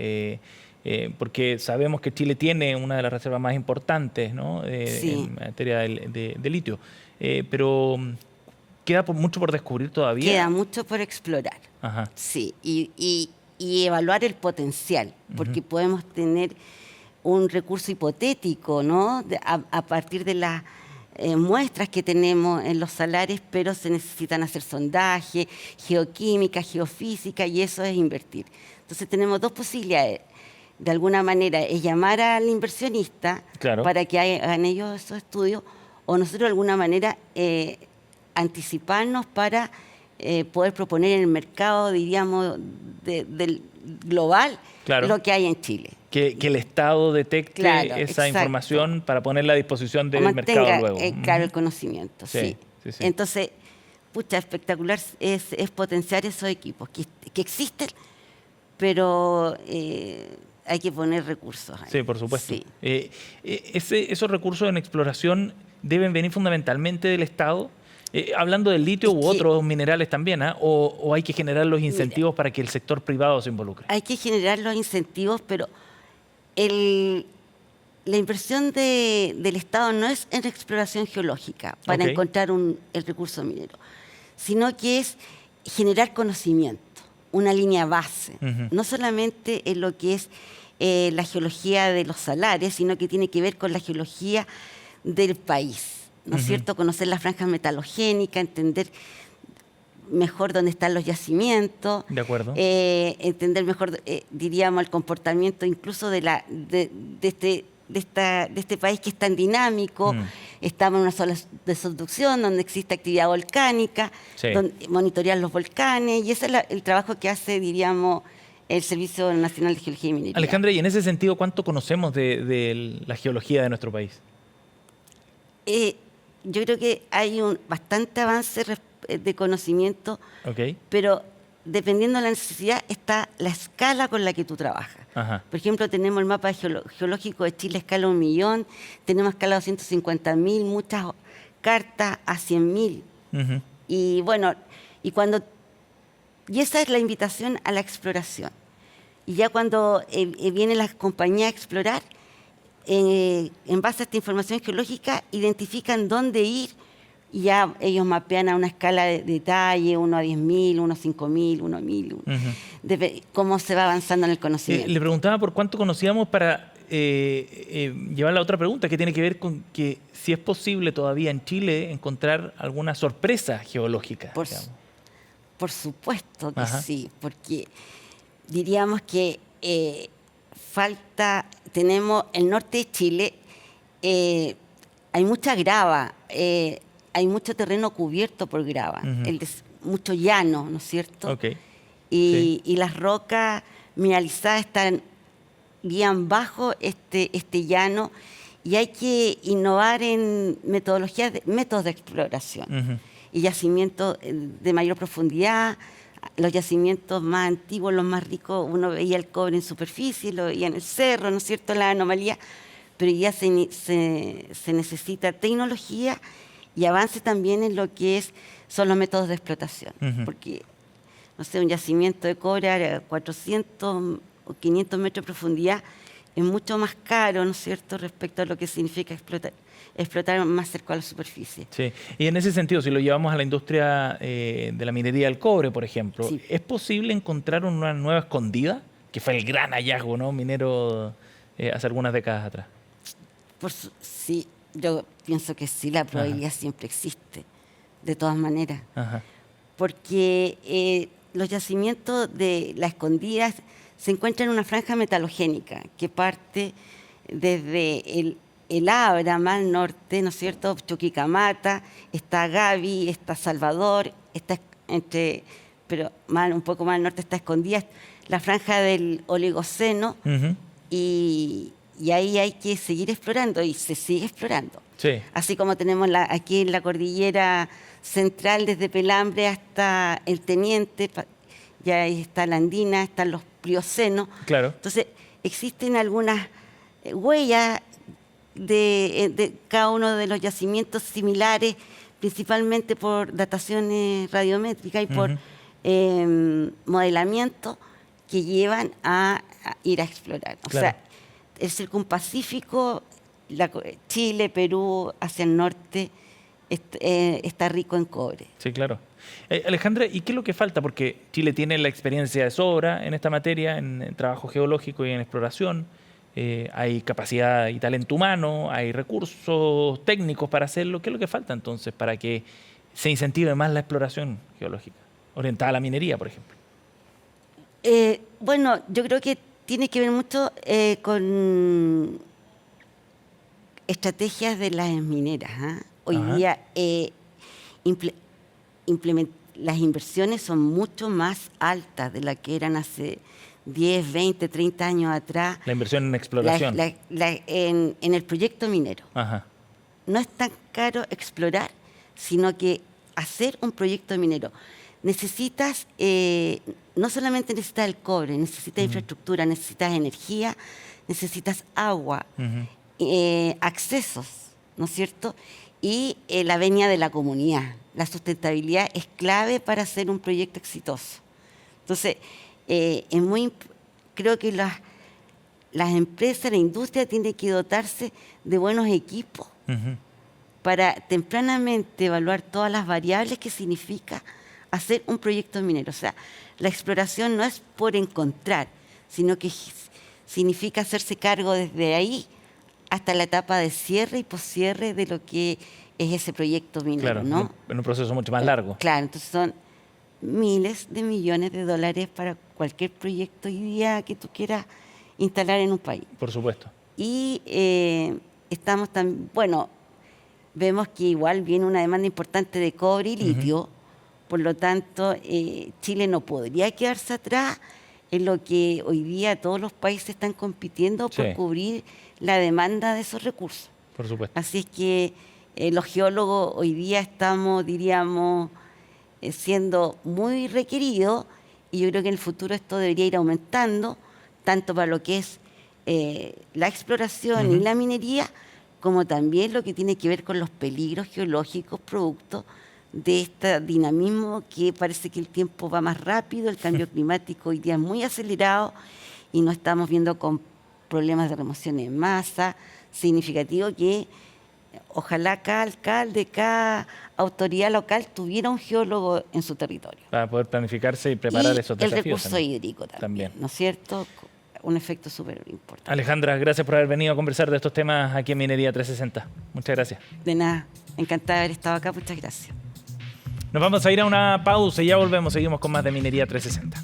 [SPEAKER 1] Porque sabemos que Chile tiene una de las reservas más importantes, ¿no? En materia de litio. Pero ¿queda mucho por descubrir todavía?
[SPEAKER 11] Queda mucho por explorar. Sí, y evaluar el potencial, porque podemos tener un recurso hipotético, ¿no? A partir de las muestras que tenemos en los salares, pero se necesitan hacer sondaje, geoquímica, geofísica, y eso es invertir. Entonces tenemos dos posibilidades. De alguna manera es llamar al inversionista para que hagan ellos esos estudios, o nosotros de alguna manera anticiparnos para poder proponer en el mercado, diríamos, del global, lo que hay en Chile.
[SPEAKER 1] Que el Estado detecte esa información para ponerla a disposición del mercado luego.
[SPEAKER 11] Claro, el conocimiento, sí. Entonces, pucha, espectacular es potenciar esos equipos que existen, pero hay que poner recursos ahí.
[SPEAKER 1] Sí, por supuesto. ¿Esos recursos en exploración deben venir fundamentalmente del Estado? Hablando del litio u otros minerales también, o hay que generar los incentivos para que el sector privado se involucre.
[SPEAKER 11] Hay que generar los incentivos, pero el la inversión del Estado no es en exploración geológica para encontrar el recurso minero, sino que es generar conocimiento, una línea base, no solamente en lo que es la geología de los salares, sino que tiene que ver con la geología del país, ¿no es cierto? Conocer las franjas metalogénicas, entender mejor dónde están los yacimientos,
[SPEAKER 1] de acuerdo.
[SPEAKER 11] Entender mejor, diríamos, el comportamiento incluso de este país que es tan dinámico. Estamos en una zona de subducción donde existe actividad volcánica, donde monitorear los volcanes, y ese es el trabajo que hace, diríamos, el Servicio Nacional de Geología y Minería.
[SPEAKER 1] Alejandra, y en ese sentido, ¿cuánto conocemos de la geología de nuestro país?
[SPEAKER 11] Yo creo que hay bastante avance de conocimiento, pero dependiendo de la necesidad está la escala con la que tú trabajas. Por ejemplo, tenemos el mapa geológico de Chile a escala 1 millón, tenemos escala 250.000, muchas cartas a 100.000. Y bueno, y esa es la invitación a la exploración. Y ya cuando vienen las compañías a explorar, en base a esta información geológica, identifican dónde ir y ya ellos mapean a una escala de detalle, 1 a 10.000, 1 a 5.000, 1 a 1.000, cómo se va avanzando en el conocimiento.
[SPEAKER 1] Le preguntaba por cuánto conocíamos para llevar la otra pregunta, que tiene que ver con que si es posible todavía en Chile encontrar alguna sorpresa geológica.
[SPEAKER 11] Por supuesto que sí, porque diríamos que tenemos el norte de Chile, hay mucha grava, hay mucho terreno cubierto por grava, mucho llano, ¿no es cierto? Y las rocas mineralizadas guían bajo este llano, y hay que innovar en métodos de exploración. Y yacimientos de mayor profundidad, los yacimientos más antiguos, los más ricos, uno veía el cobre en superficie, lo veía en el cerro, ¿no es cierto?, la anomalía, pero ya se necesita tecnología y avance también en lo que son los métodos de explotación. Porque, no sé, un yacimiento de cobre a 400 o 500 metros de profundidad es mucho más caro, ¿no es cierto?, respecto a lo que significa explotar más cerca a la superficie.
[SPEAKER 1] Sí, y en ese sentido, si lo llevamos a la industria de la minería del cobre, por ejemplo, ¿es posible encontrar una nueva escondida? Que fue el gran hallazgo, ¿no?, minero hace algunas décadas atrás.
[SPEAKER 11] Sí, yo pienso que sí, la probabilidad siempre existe, de todas maneras. Porque los yacimientos de la escondida se encuentran en una franja metalogénica que parte desde el Abra más al norte, ¿no es cierto?, Chuquicamata, está Gavi, está Salvador, pero un poco más al norte está escondida la franja del Oligoceno, y ahí hay que seguir explorando, y se sigue explorando. Así como tenemos aquí en la cordillera central, desde Pelambre hasta el Teniente, ya ahí está la Andina, están los Pliocenos. Entonces, existen algunas huellas de cada uno de los yacimientos similares, principalmente por dataciones radiométricas y por modelamiento, que llevan a ir a explorar. O sea, el Circunpacífico, Chile, Perú, hacia el norte, está rico en cobre.
[SPEAKER 1] Sí, claro. Alejandra, ¿y qué es lo que falta? Porque Chile tiene la experiencia de sobra en esta materia, en trabajo geológico y en exploración. Hay capacidad y talento humano, hay recursos técnicos para hacerlo. ¿Qué es lo que falta entonces para que se incentive más la exploración geológica, orientada a la minería, por ejemplo?
[SPEAKER 11] Bueno, yo creo que tiene que ver mucho con estrategias de las mineras. Hoy día las inversiones son mucho más altas de las que eran hace 10, 20, 30 años atrás.
[SPEAKER 1] La inversión en exploración.
[SPEAKER 11] En el proyecto minero. No es tan caro explorar, sino que hacer un proyecto minero. Necesitas, no solamente necesitas el cobre, necesitas infraestructura, necesitas energía, necesitas agua, accesos, ¿no es cierto? Y la venia de la comunidad. La sustentabilidad es clave para hacer un proyecto exitoso. Entonces, creo que las empresas, la industria tiene que dotarse de buenos equipos para tempranamente evaluar todas las variables que significa hacer un proyecto minero. O sea, la exploración no es por encontrar, sino que significa hacerse cargo desde ahí hasta la etapa de cierre y poscierre de lo que es ese proyecto minero,
[SPEAKER 1] claro,
[SPEAKER 11] ¿no?
[SPEAKER 1] En un proceso mucho más largo.
[SPEAKER 11] Claro, entonces son miles de millones de dólares para cualquier proyecto hoy día que tú quieras instalar en un país.
[SPEAKER 1] Por supuesto.
[SPEAKER 11] Y estamos tan, bueno, vemos que igual viene una demanda importante de cobre y litio, por lo tanto, Chile no podría quedarse atrás en lo que hoy día todos los países están compitiendo por cubrir la demanda de esos recursos.
[SPEAKER 1] Por supuesto.
[SPEAKER 11] Así es que los geólogos hoy día estamos, diríamos, siendo muy requeridos, y yo creo que en el futuro esto debería ir aumentando, tanto para lo que es la exploración y la minería, como también lo que tiene que ver con los peligros geológicos producto de este dinamismo que parece que el tiempo va más rápido, el cambio climático hoy día es muy acelerado y nos estamos viendo con problemas de remoción en masa significativo que ojalá cada alcalde, cada autoridad local tuviera un geólogo en su territorio.
[SPEAKER 1] Para poder planificarse y preparar esos desafíos.
[SPEAKER 11] El recurso
[SPEAKER 1] también.
[SPEAKER 11] hídrico también, ¿no es cierto? Un efecto súper importante.
[SPEAKER 1] Alejandra, gracias por haber venido a conversar de estos temas aquí en Minería 360. Muchas gracias.
[SPEAKER 11] De nada, encantada de haber estado acá, muchas gracias.
[SPEAKER 1] Nos vamos a ir a una pausa y ya volvemos, seguimos con más de Minería 360.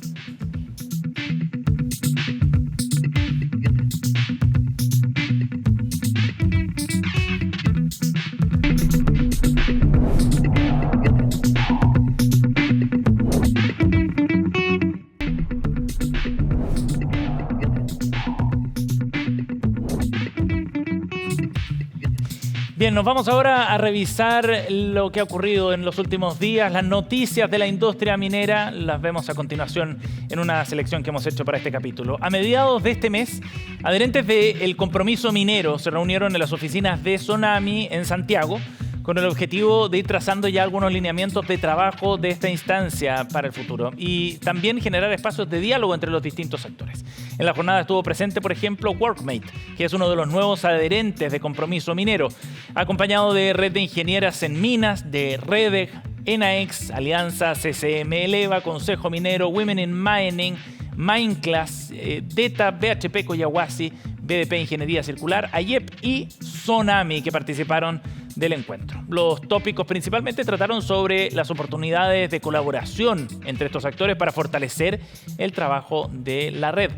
[SPEAKER 1] Bien, nos vamos ahora a revisar lo que ha ocurrido en los últimos días, las noticias de la industria minera, las vemos a continuación en una selección que hemos hecho para este capítulo. A mediados de este mes, adherentes del Compromiso Minero se reunieron en las oficinas de Sonami en Santiago con el objetivo de ir trazando ya algunos lineamientos de trabajo de esta instancia para el futuro y también generar espacios de diálogo entre los distintos sectores. En la jornada estuvo presente, por ejemplo, Workmate, que es uno de los nuevos adherentes de Compromiso Minero, acompañado de Red de Ingenieras en Minas, de REDEC, ENAEX, Alianza CCM Eleva, Consejo Minero, Women in Mining, Mineclass, DETA, BHP Coyahuasi, BDP Ingeniería Circular, AYEP y Sonami, que participaron del encuentro. Los tópicos principalmente trataron sobre las oportunidades de colaboración entre estos actores para fortalecer el trabajo de la red.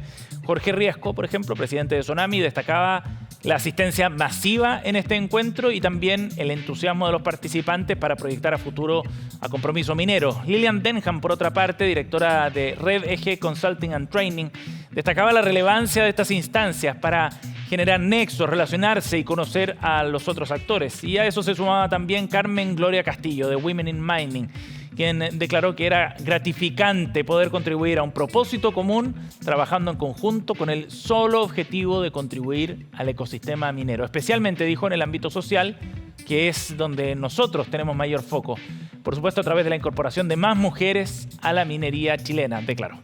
[SPEAKER 1] Jorge Riesco, por ejemplo, presidente de Sonami, destacaba la asistencia masiva en este encuentro y también el entusiasmo de los participantes para proyectar a futuro a Compromiso Minero. Lilian Denham, por otra parte, directora de Red Eje Consulting and Training, destacaba la relevancia de estas instancias para generar nexos, relacionarse y conocer a los otros actores. Y a eso se sumaba también Carmen Gloria Castillo, de Women in Mining, quien declaró que era gratificante poder contribuir a un propósito común, trabajando en conjunto con el solo objetivo de contribuir al ecosistema minero. Especialmente, dijo, en el ámbito social, que es donde nosotros tenemos mayor foco. Por supuesto, a través de la incorporación de más mujeres a la minería chilena, declaró.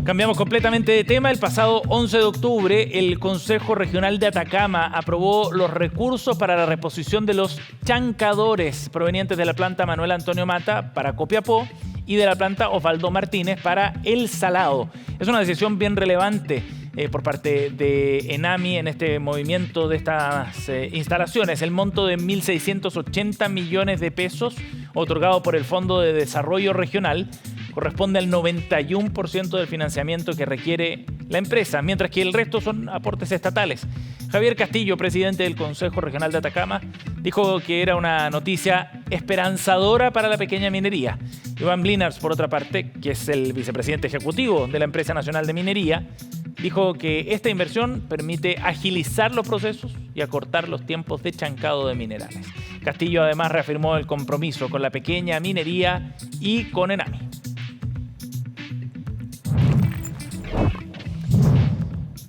[SPEAKER 1] Cambiamos completamente de tema. El pasado 11 de octubre, el Consejo Regional de Atacama aprobó los recursos para la reposición de los chancadores provenientes de la planta Manuel Antonio Mata para Copiapó y de la planta Osvaldo Martínez para El Salado. Es una decisión bien relevante por parte de ENAMI en este movimiento de estas instalaciones. El monto de 1.680 millones de pesos otorgado por el Fondo de Desarrollo Regional corresponde al 91% del financiamiento que requiere la empresa, mientras que el resto son aportes estatales. Javier Castillo, presidente del Consejo Regional de Atacama, dijo que era una noticia esperanzadora para la pequeña minería. Iván Blinars, por otra parte, que es el vicepresidente ejecutivo de la Empresa Nacional de Minería, dijo que esta inversión permite agilizar los procesos y acortar los tiempos de chancado de minerales. Castillo además reafirmó el compromiso con la pequeña minería y con ENAMI.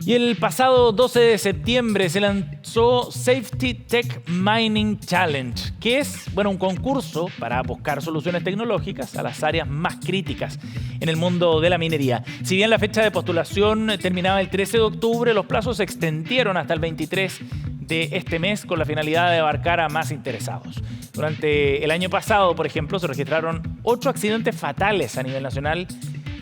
[SPEAKER 1] Y el pasado 12 de septiembre se lanzó comenzó Safety Tech Mining Challenge, que es un concurso para buscar soluciones tecnológicas a las áreas más críticas en el mundo de la minería. Si bien la fecha de postulación terminaba el 13 de octubre, los plazos se extendieron hasta el 23 de este mes con la finalidad de abarcar a más interesados. Durante el año pasado, por ejemplo, se registraron 8 accidentes fatales a nivel nacional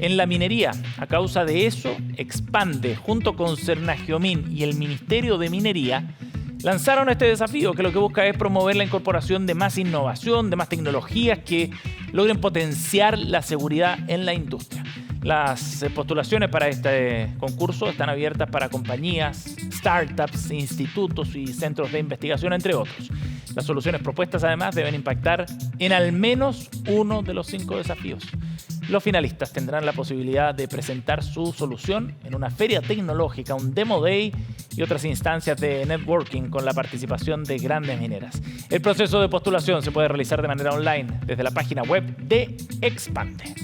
[SPEAKER 1] en la minería. A causa de eso, Expande, junto con Cernagiomín y el Ministerio de Minería, lanzaron este desafío que lo que busca es promover la incorporación de más innovación, de más tecnologías que logren potenciar la seguridad en la industria. Las postulaciones para este concurso están abiertas para compañías, startups, institutos y centros de investigación, entre otros. Las soluciones propuestas, además, deben impactar en al menos uno de los 5 desafíos. Los finalistas tendrán la posibilidad de presentar su solución en una feria tecnológica, un Demo Day y otras instancias de networking con la participación de grandes mineras. El proceso de postulación se puede realizar de manera online desde la página web de Expande.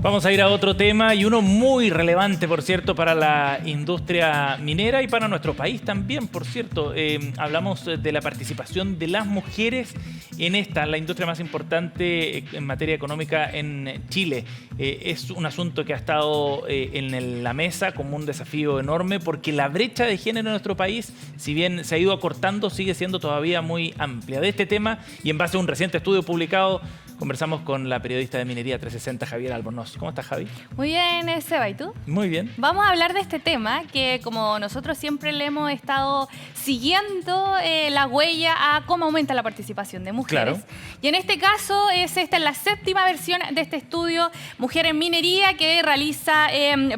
[SPEAKER 1] Vamos a ir a otro tema y uno muy relevante, por cierto, para la industria minera y para nuestro país también, por cierto. Hablamos de la participación de las mujeres en la industria más importante en materia económica en Chile. Es un asunto que ha estado en la mesa como un desafío enorme porque la brecha de género en nuestro país, si bien se ha ido acortando, sigue siendo todavía muy amplia. De este tema y en base a un reciente estudio publicado, conversamos con la periodista de Minería 360, Javier Albornoz. ¿Cómo estás, Javi?
[SPEAKER 2] Muy bien, Seba, ¿y tú?
[SPEAKER 1] Muy bien.
[SPEAKER 2] Vamos a hablar de este tema que, como nosotros siempre le hemos estado siguiendo la huella a cómo aumenta la participación de mujeres.
[SPEAKER 1] Claro.
[SPEAKER 2] Y en este caso, esta es la 7ª versión de este estudio Mujer en Minería que realiza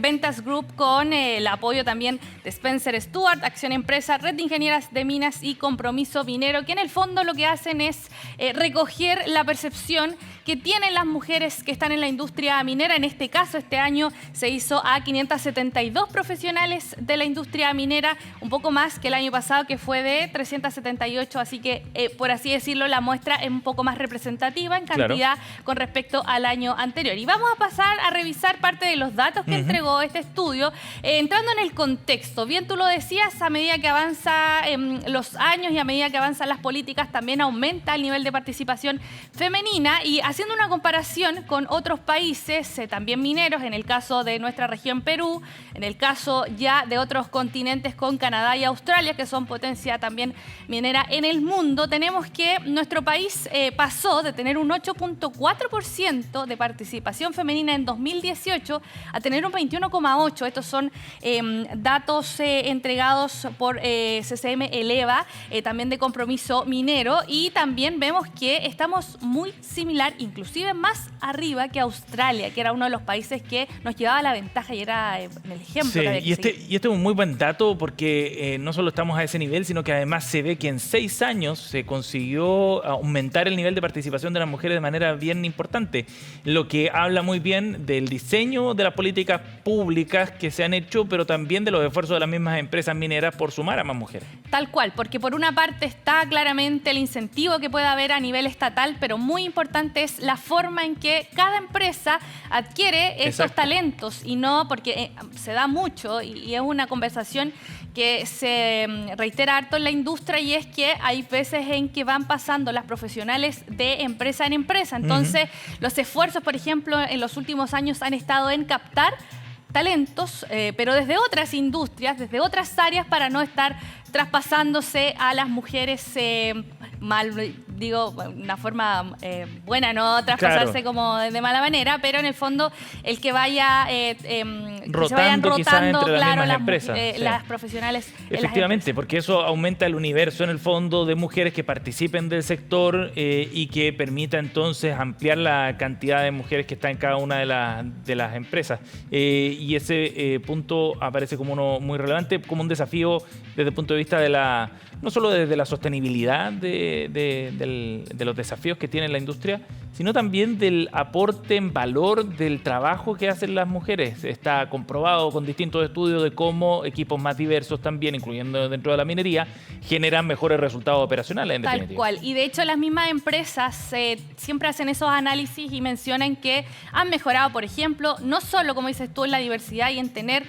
[SPEAKER 2] Ventas Group con el apoyo también de Spencer Stuart, Acción Empresa, Red de Ingenieras de Minas y Compromiso Minero, que en el fondo lo que hacen es recoger la percepción que tienen las mujeres que están en la industria minera. En este caso, este año se hizo a 572 profesionales de la industria minera, un poco más que el año pasado, que fue de 378, así que, por así decirlo, la muestra es un poco más representativa en cantidad con respecto al año anterior. Y vamos a pasar a revisar parte de los datos que entregó este estudio, entrando en el contexto. Bien, tú lo decías, a medida que avanzan los años y a medida que avanzan las políticas, también aumenta el nivel de participación femenina. Y haciendo una comparación con otros países, también mineros, en el caso de nuestra región Perú, en el caso ya de otros continentes con Canadá y Australia, que son potencia también minera en el mundo, tenemos que nuestro país pasó de tener un 8.4% de participación femenina en 2018 a tener un 21.8%. Estos son datos entregados por CCM Eleva, también de Compromiso Minero, y también vemos que estamos muy similar, inclusive más arriba que Australia, que era uno de los países que nos llevaba la ventaja y era el ejemplo.
[SPEAKER 1] Sí, y este es un muy buen dato porque no solo estamos a ese nivel, sino que además se ve que en 6 años se consiguió aumentar el nivel de participación de las mujeres de manera bien importante, lo que habla muy bien del diseño de las políticas públicas que se han hecho, pero también de los esfuerzos de las mismas empresas mineras por sumar a más mujeres.
[SPEAKER 2] Tal cual, porque por una parte está claramente el incentivo que puede haber a nivel estatal, pero muy importante es la forma en que cada empresa adquiere esos talentos, y no porque se da mucho y es una conversación que se reitera harto en la industria, y es que hay veces en que van pasando las profesionales de empresa en empresa. Entonces, los esfuerzos, por ejemplo, en los últimos años han estado en captar talentos, pero desde otras industrias, desde otras áreas, para no estar traspasándose a las mujeres digo, una forma buena, no traspasarse como de mala manera, pero en el fondo el que vaya que se vayan rotando, claro, las profesionales.
[SPEAKER 1] Efectivamente, porque eso aumenta el universo en el fondo de mujeres que participen del sector y que permita entonces ampliar la cantidad de mujeres que están en cada una de las empresas. Y ese punto aparece como uno muy relevante, como un desafío desde el punto de vista de no solo desde la sostenibilidad de los desafíos que tiene la industria, sino también del aporte en valor del trabajo que hacen las mujeres. Está comprobado con distintos estudios de cómo equipos más diversos también, incluyendo dentro de la minería, generan mejores resultados operacionales, en definitiva.
[SPEAKER 12] Tal cual. Y de hecho las mismas empresas siempre hacen esos análisis y mencionan que han mejorado, por ejemplo, no solo, como dices tú, en la diversidad y en tener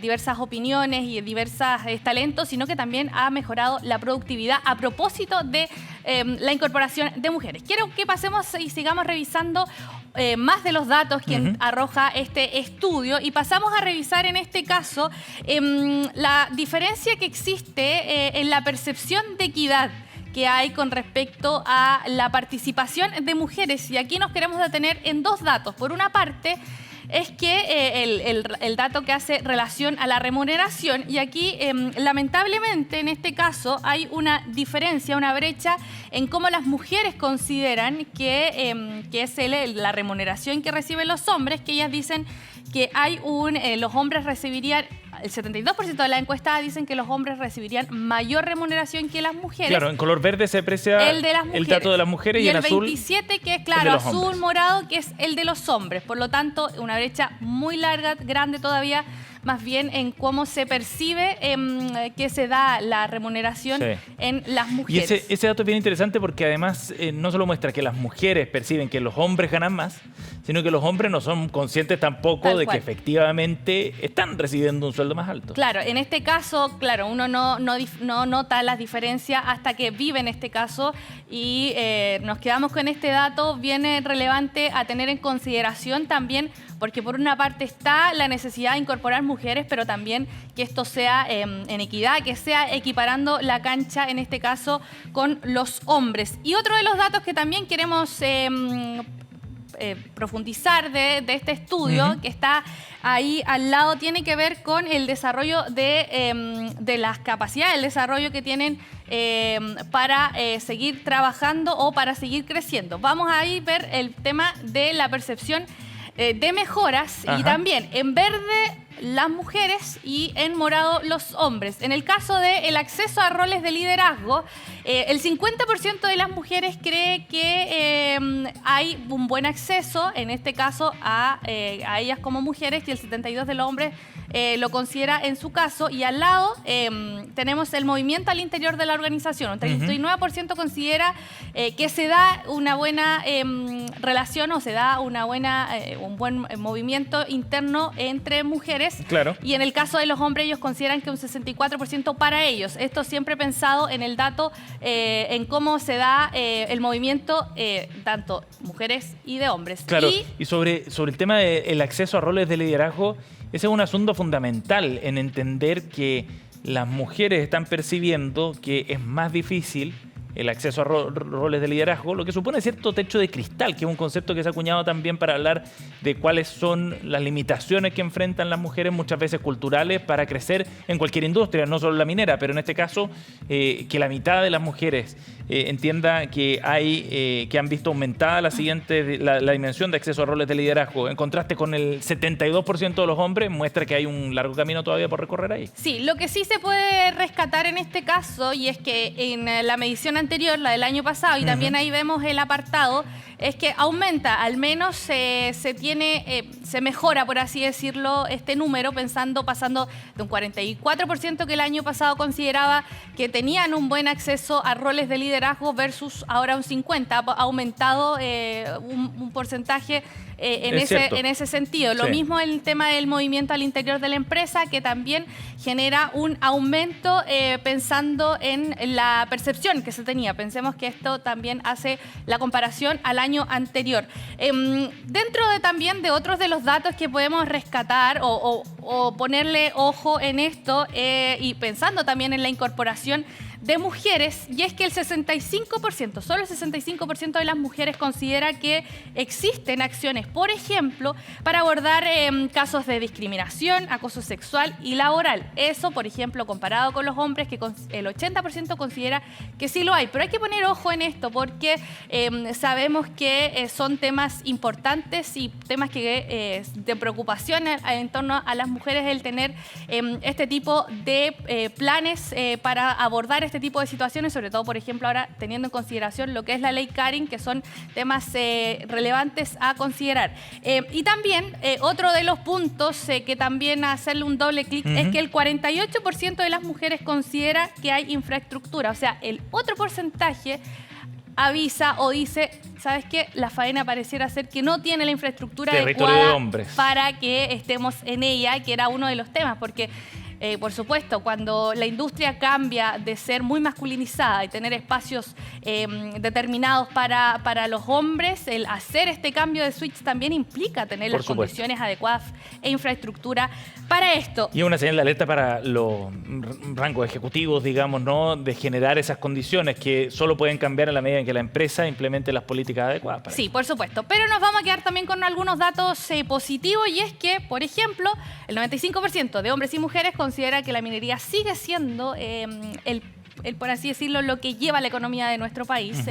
[SPEAKER 12] diversas opiniones y diversos talentos, sino que también ha mejorado la productividad a propósito de la incorporación de mujeres. Quiero que pasemos y sigamos revisando más de los datos que arroja este estudio y pasamos a revisar en este caso la diferencia que existe en la percepción de equidad que hay con respecto a la participación de mujeres. Y aquí nos queremos detener en dos datos. Por una parte, es que el dato que hace relación a la remuneración, y aquí lamentablemente en este caso hay una diferencia, una brecha en cómo las mujeres consideran que es la remuneración que reciben los hombres, que ellas dicen que hay los hombres recibirían, el 72% de la encuesta dicen que los hombres recibirían mayor remuneración que las mujeres.
[SPEAKER 1] Claro, en color verde se aprecia el dato de las mujeres y en azul
[SPEAKER 12] el 27% que es, claro, azul, morado, que es el de los hombres. Por lo tanto, una brecha muy larga, grande todavía, más bien en cómo se percibe que se da la remuneración en las mujeres.
[SPEAKER 1] Y ese dato es bien interesante porque además no solo muestra que las mujeres perciben que los hombres ganan más, sino que los hombres no son conscientes tampoco de que efectivamente están recibiendo un sueldo más alto.
[SPEAKER 12] Claro, en este caso, claro, uno no nota las diferencias hasta que vive en este caso y nos quedamos con este dato bien relevante a tener en consideración también, porque por una parte está la necesidad de incorporar mujeres, pero también que esto sea en equidad, que sea equiparando la cancha, en este caso, con los hombres. Y otro de los datos que también queremos profundizar de este estudio, que está ahí al lado, tiene que ver con el desarrollo de las capacidades, el desarrollo que tienen para seguir trabajando o para seguir creciendo. Vamos a ahí ver el tema de la percepción de mejoras y también en verde las mujeres y en morado los hombres. En el caso del acceso a roles de liderazgo, el 50% de las mujeres cree que hay un buen acceso, en este caso, a ellas como mujeres, y el 72% de los hombres lo considera en su caso. Y al lado tenemos el movimiento al interior de la organización. Un 39% considera que se da una buena relación o se da un buen movimiento interno entre mujeres.
[SPEAKER 1] Claro.
[SPEAKER 12] Y en el caso de los hombres, ellos consideran que un 64% para ellos. Esto siempre pensado en el dato, en cómo se da el movimiento, tanto mujeres y de hombres.
[SPEAKER 1] Claro, y sobre el tema del acceso a roles de liderazgo, ese es un asunto fundamental en entender que las mujeres están percibiendo que es más difícil el acceso a roles de liderazgo, lo que supone cierto techo de cristal, que es un concepto que se ha acuñado también para hablar de cuáles son las limitaciones que enfrentan las mujeres, muchas veces culturales, para crecer en cualquier industria, no solo la minera, pero en este caso que la mitad de las mujeres entienda que han visto aumentada la dimensión de acceso a roles de liderazgo, en contraste con el 72% de los hombres, muestra que hay un largo camino todavía por recorrer ahí.
[SPEAKER 12] Sí, lo que sí se puede rescatar en este caso, y es que en la medición anterior, la del año pasado, y también ahí vemos el apartado, es que aumenta, al menos se mejora, por así decirlo, este número, pasando de un 44% que el año pasado consideraba que tenían un buen acceso a roles de liderazgo versus ahora un 50%, ha aumentado un porcentaje en ese sentido. Lo mismo el tema del movimiento al interior de la empresa, que también genera un aumento pensando en la percepción que se tenía. Pensemos que esto también hace la comparación al año anterior. Dentro también de otros de los datos que podemos rescatar o ponerle ojo en esto, y pensando también en la incorporación de mujeres, y es que el 65%, solo el 65% de las mujeres considera que existen acciones, por ejemplo, para abordar casos de discriminación, acoso sexual y laboral. Eso, por ejemplo, comparado con los hombres, que el 80% considera que sí lo hay. Pero hay que poner ojo en esto porque sabemos que son temas importantes y temas de preocupación en torno a las las mujeres el tener este tipo de planes para abordar este tipo de situaciones, sobre todo, por ejemplo, ahora teniendo en consideración lo que es la ley Karin, que son temas relevantes a considerar. Y también otro de los puntos que también hacerle un doble clic es que el 48% de las mujeres considera que hay infraestructura, o sea, el otro porcentaje avisa o dice, ¿sabes qué? La faena pareciera ser que no tiene la infraestructura adecuada para que estemos en ella, que era uno de los temas, porque por supuesto, cuando la industria cambia de ser muy masculinizada y tener espacios determinados para los hombres, el hacer este cambio de switch también implica tener las condiciones adecuadas e infraestructura para esto.
[SPEAKER 1] Y una señal de alerta para los rangos ejecutivos, digamos, ¿no? De generar esas condiciones que solo pueden cambiar a la medida en que la empresa implemente las políticas adecuadas. Para
[SPEAKER 12] sí, por supuesto. Pero nos vamos a quedar también con algunos datos positivos, y es que, por ejemplo, el 95% de hombres y mujeres considera que la minería sigue siendo por así decirlo, lo que lleva la economía de nuestro país,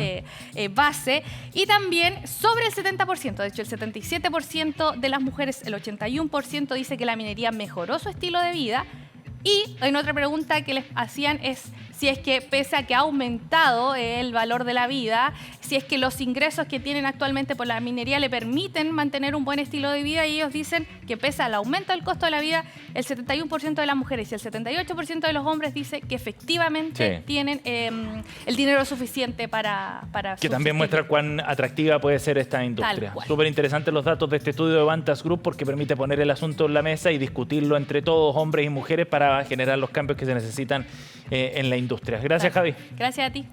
[SPEAKER 12] base, y también sobre el 70%, de hecho el 77% de las mujeres, el 81% dice que la minería mejoró su estilo de vida. Y en otra pregunta que les hacían es si es que, pese a que ha aumentado el valor de la vida, si es que los ingresos que tienen actualmente por la minería le permiten mantener un buen estilo de vida, y ellos dicen que pese al aumento del costo de la vida, el 71% de las mujeres y el 78% de los hombres dice que efectivamente tienen el dinero suficiente para
[SPEAKER 1] que también muestra cuán atractiva puede ser esta industria. Súper interesantes los datos de este estudio de Vantas Group, porque permite poner el asunto en la mesa y discutirlo entre todos, hombres y mujeres, para generar los cambios que se necesitan en la industria. Gracias, Javi.
[SPEAKER 12] Gracias a ti.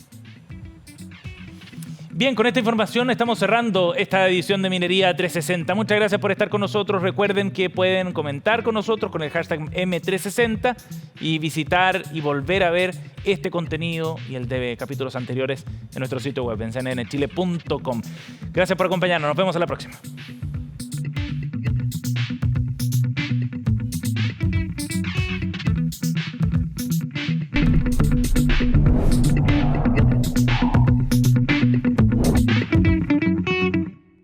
[SPEAKER 1] Bien, con esta información estamos cerrando esta edición de Minería 360. Muchas gracias por estar con nosotros. Recuerden que pueden comentar con nosotros con el hashtag M360 y visitar y volver a ver este contenido y el de capítulos anteriores en nuestro sitio web en cnnchile.com. Gracias por acompañarnos. Nos vemos a la próxima.